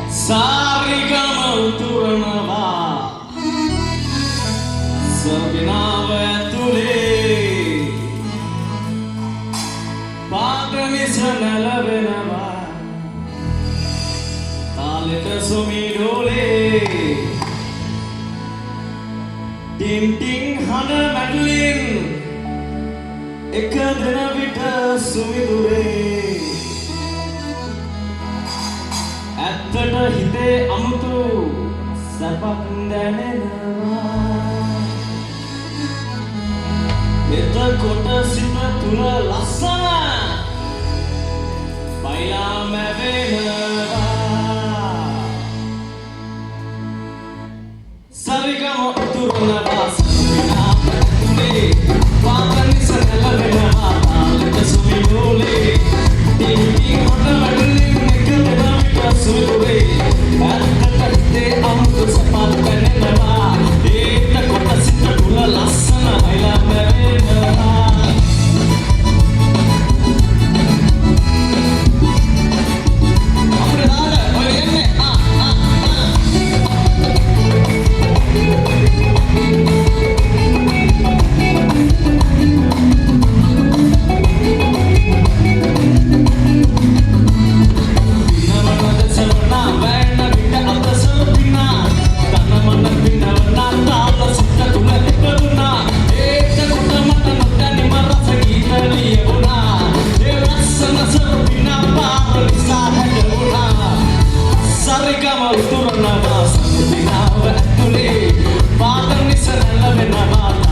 Sarigama uturanawa Sabinawa ඇතුලේ පාදමිස නැලවෙනවා තාලෙට සුමිඩෝලේ tin tin හන මැඩලින් එක දෙන විට සුමිදුරේ ඇත්තට හිතේ අමුතු සැපක් දැනෙනවා එතකොට සිත තුල ලස්සන බයිලා මැවෙනවා සරිගම උතුරනවා සමිනා ඇතුලේ පාදනිස නැලවෙනවා තාලෙට සුමිඩෝලේ ටින් ටින් හොට වැඩලින් එක දෙනා සුදුරේ ඇත්තට හිතේ අමුතු සපක් දැනෙනවා එතකොට සිත තුල ලස්සන බයිලා මැවෙනවා Sarigama uturanawa Sabinawa ඇතුලේ පාදමිස නැලවෙනවා